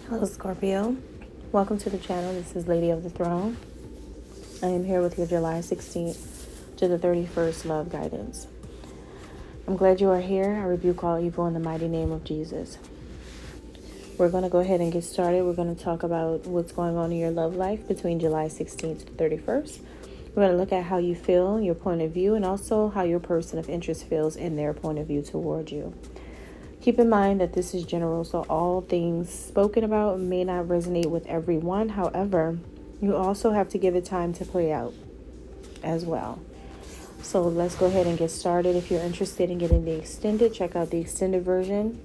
Hello, Scorpio. Welcome to the channel. This is Lady of the Throne. I am here with your July 16th to the 31st love guidance. I'm glad you are here. I rebuke all evil in the mighty name of Jesus. We're going to go ahead and get started. We're going to talk about what's going on in your love life between July 16th to 31st. We're going to look at how you feel, your point of view, and also how your person of interest feels in their point of view toward you. Keep in mind that this is general, so all things spoken about may not resonate with everyone. However, you also have to give it time to play out as well. So let's go ahead and get started. If you're interested in getting the extended, check out the extended version.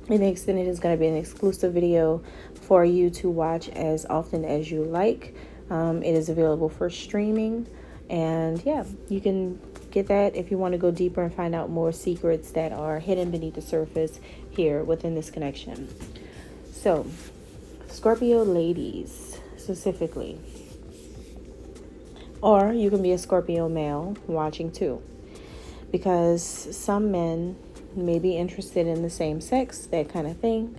And the extended is going to be an exclusive video for you to watch as often as you like. It is available for streaming. And yeah, you can get that if you want to go deeper and find out more secrets that are hidden beneath the surface here within this connection. So, Scorpio ladies specifically, or you can be a Scorpio male watching too, because some men may be interested in the same sex, that kind of thing.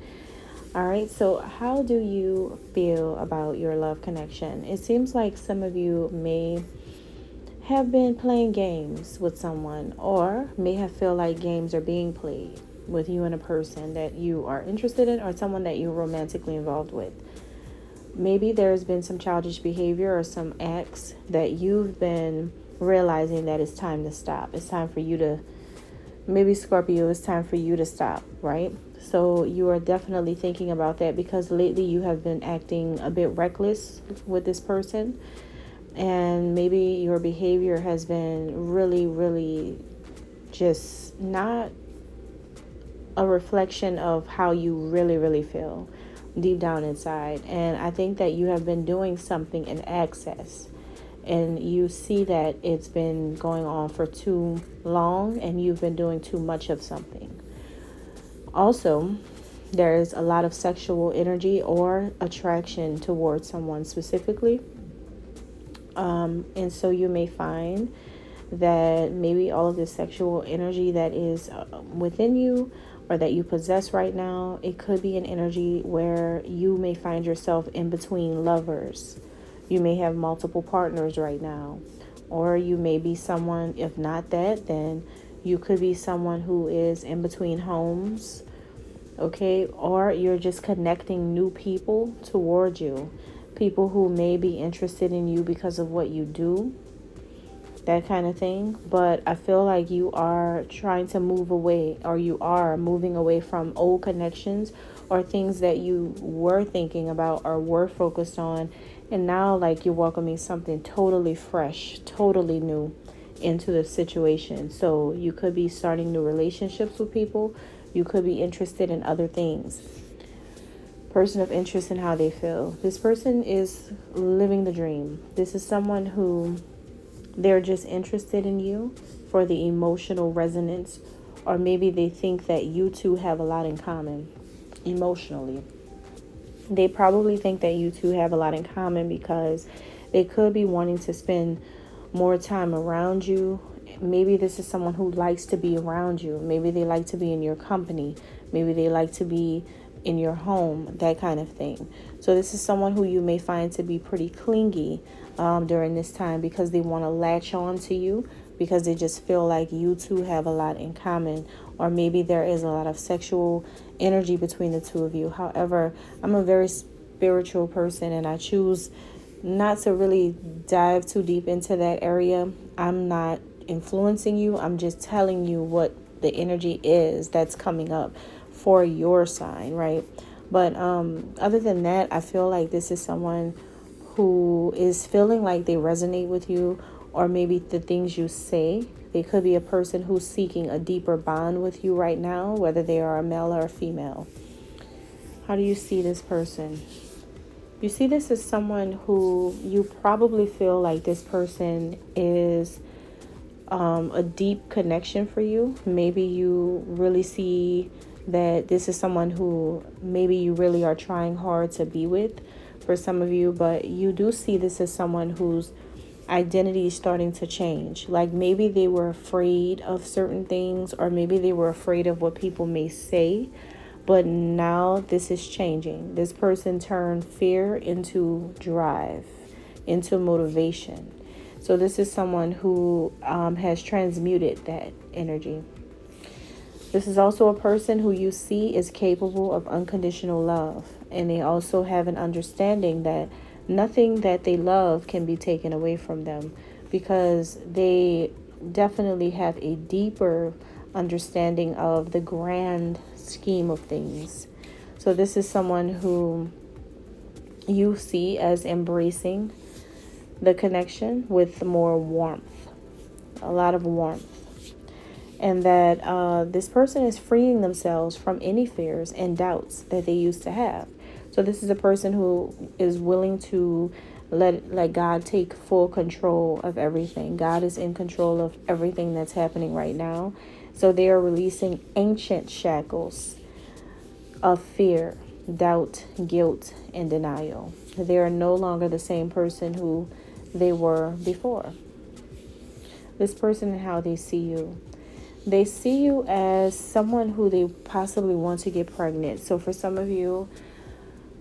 All right, so how do you feel about your love connection? It seems like some of you may have been playing games with someone, or may have feel like games are being played with you and a person that you are interested in, or someone that you're romantically involved with. Maybe there's been some childish behavior or some acts that you've been realizing that it's time to stop. It's time for you to, maybe Scorpio, it's time for you to stop, right? So you are definitely thinking about that, because lately you have been acting a bit reckless with this person. And maybe your behavior has been really just not a reflection of how you really feel deep down inside. And I think that you have been doing something in excess, and you see that it's been going on for too long, and you've been doing too much of something. Also, there's a lot of sexual energy or attraction towards someone specifically. And so you may find that maybe all of this sexual energy that is within you, or that you possess right now, it could be an energy where you may find yourself in between lovers. You may have multiple partners right now, or you may be someone, if not that, then you could be someone who is in between homes, okay? Or you're just connecting new people toward you. People who may be interested in you because of what you do, that kind of thing. But I feel like you are trying to move away, or you are moving away from old connections or things that you were thinking about or were focused on. And now, like, you're welcoming something totally fresh, totally new into the situation. So you could be starting new relationships with people. You could be interested in other things. Person of interest in how they feel. This person is living the dream. This is someone who, they're just interested in you for the emotional resonance, or maybe they think that you two have a lot in common emotionally. They probably think that you two have a lot in common because they could be wanting to spend more time around you. Maybe this is someone who likes to be around you. Maybe they like to be in your company. Maybe they like to be in your home, that kind of thing. So this is someone who you may find to be pretty clingy during this time, because they want to latch on to you, because they just feel like you two have a lot in common, or maybe there is a lot of sexual energy between the two of you. However, I'm a very spiritual person, and I choose not to really dive too deep into that area. I'm not influencing you. I'm just telling you what the energy is that's coming up for your sign, right? But other than that, I feel like this is someone who is feeling like they resonate with you, or maybe the things you say. They could be a person who's seeking a deeper bond with you right now, whether they are a male or a female. How do you see this person? You see this as someone who you probably feel like this person is a deep connection for you. Maybe you really see that this is someone who maybe you really are trying hard to be with, for some of you. But you do see this as someone whose identity is starting to change. Like, maybe they were afraid of certain things, or maybe they were afraid of what people may say. But now this is changing. This person turned fear into drive, into motivation. So this is someone who has transmuted that energy. This is also a person who you see is capable of unconditional love. And they also have an understanding that nothing that they love can be taken away from them, because they definitely have a deeper understanding of the grand scheme of things. So this is someone who you see as embracing the connection with more warmth, a lot of warmth. And that this person is freeing themselves from any fears and doubts that they used to have. So this is a person who is willing to let God take full control of everything. God is in control of everything that's happening right now. So they are releasing ancient shackles of fear, doubt, guilt, and denial. They are no longer the same person who they were before. This person and how they see you. They see you as someone who they possibly want to get pregnant. So for some of you,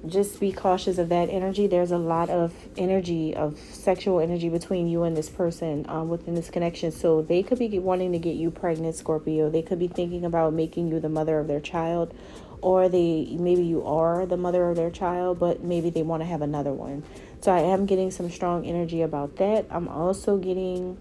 just be cautious of that energy. There's a lot of energy, of sexual energy between you and this person within this connection. So they could be wanting to get you pregnant, Scorpio. They could be thinking about making you the mother of their child. Or maybe you are the mother of their child, but maybe they want to have another one. So I am getting some strong energy about that. I'm also getting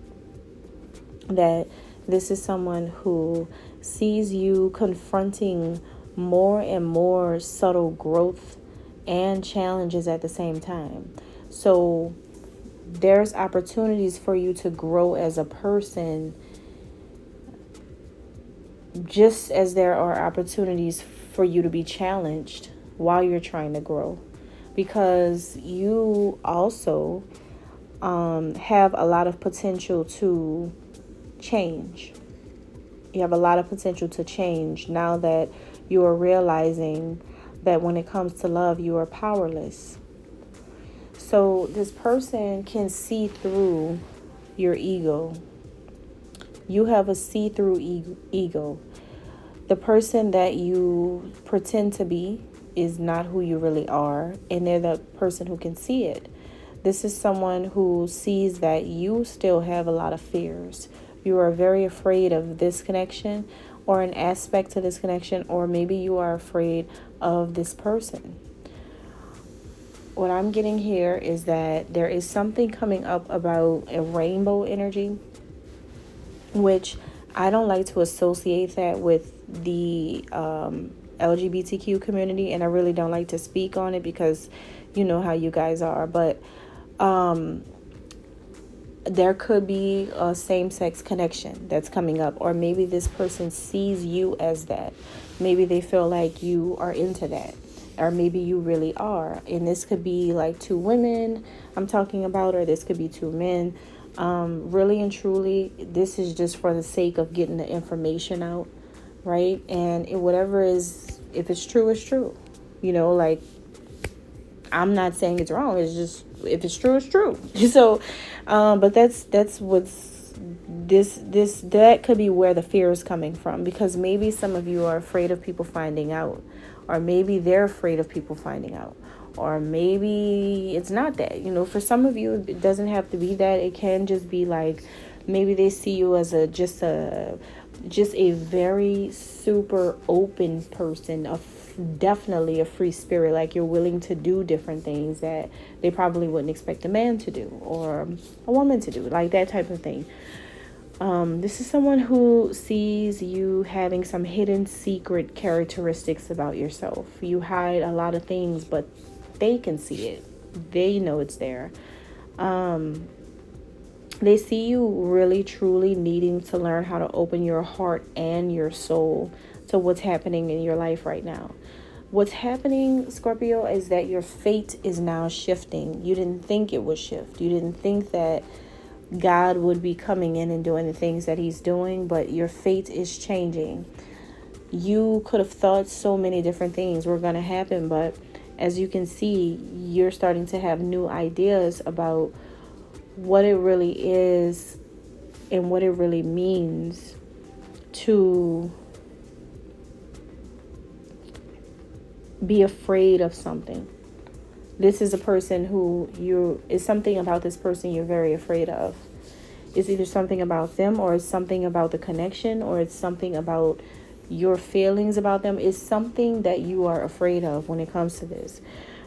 that this is someone who sees you confronting more and more subtle growth and challenges at the same time. So there's opportunities for you to grow as a person, just as there are opportunities for you to be challenged while you're trying to grow, because you also have a lot of potential to change. You have a lot of potential to change now that you are realizing that when it comes to love, you are powerless. So this person can see through your ego. You have a see-through ego. The person that you pretend to be is not who you really are, and they're the person who can see it. This is someone who sees that you still have a lot of fears. You are very afraid of this connection or an aspect to this connection, or maybe you are afraid of this person. What I'm getting here is that there is something coming up about a rainbow energy, which I don't like to associate that with the LGBTQ community, and I really don't like to speak on it because you know how you guys are, but there could be a same-sex connection that's coming up, or maybe this person sees you as that. Maybe they feel like you are into that, or maybe you really are. And this could be like two women I'm talking about, or this could be two men. Really and truly, this is just for the sake of getting the information out, right? And whatever is, if it's true, it's true. You know, like, I'm not saying it's wrong. It's just, if it's true, it's true. So, but that's what's that could be where the fear is coming from, because maybe some of you are afraid of people finding out, or maybe they're afraid of people finding out, or maybe it's not that. You know, for some of you, it doesn't have to be that. It can just be like, maybe they see you as just a very super open person, definitely a free spirit, like you're willing to do different things that they probably wouldn't expect a man to do or a woman to do, like that type of thing. This is someone who sees you having some hidden secret characteristics about yourself. You hide a lot of things, but they can see it. They know it's there. They see you really, truly needing to learn how to open your heart and your soul to what's happening in your life right now. What's happening, Scorpio, is that your fate is now shifting. You didn't think it would shift. You didn't think that God would be coming in and doing the things that he's doing, but your fate is changing. You could have thought so many different things were going to happen, but as you can see, you're starting to have new ideas about what it really is and what it really means to be afraid of something. This is a person who is something about this person you're very afraid of. It's either something about them, or it's something about the connection, or it's something about your feelings about them. It's something that you are afraid of when it comes to this.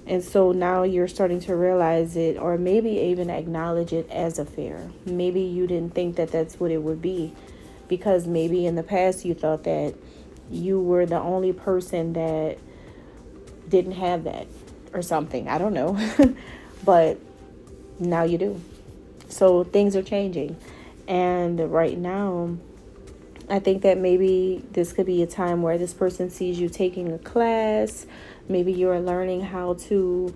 And so now you're starting to realize it, or maybe even acknowledge it as a fear. Maybe you didn't think that that's what it would be, because maybe in the past you thought that you were the only person that didn't have that or something. I don't know. But now you do. So things are changing. And right now, I think that maybe this could be a time where this person sees you taking a class. Maybe you're learning how to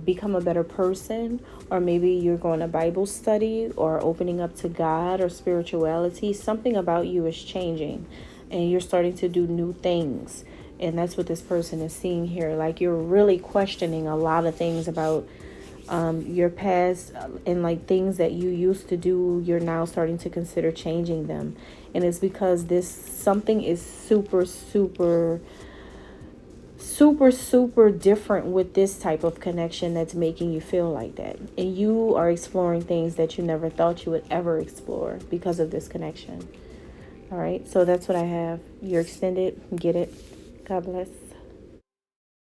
become a better person, or maybe you're going to Bible study or opening up to God or spirituality. Something about you is changing and you're starting to do new things. And that's what this person is seeing here. Like, you're really questioning a lot of things about your past, and like things that you used to do, you're now starting to consider changing them. And it's because this something is super different with this type of connection that's making you feel like that. And you are exploring things that you never thought you would ever explore because of this connection. All right, so that's what I have. You're extended. Get it. God bless.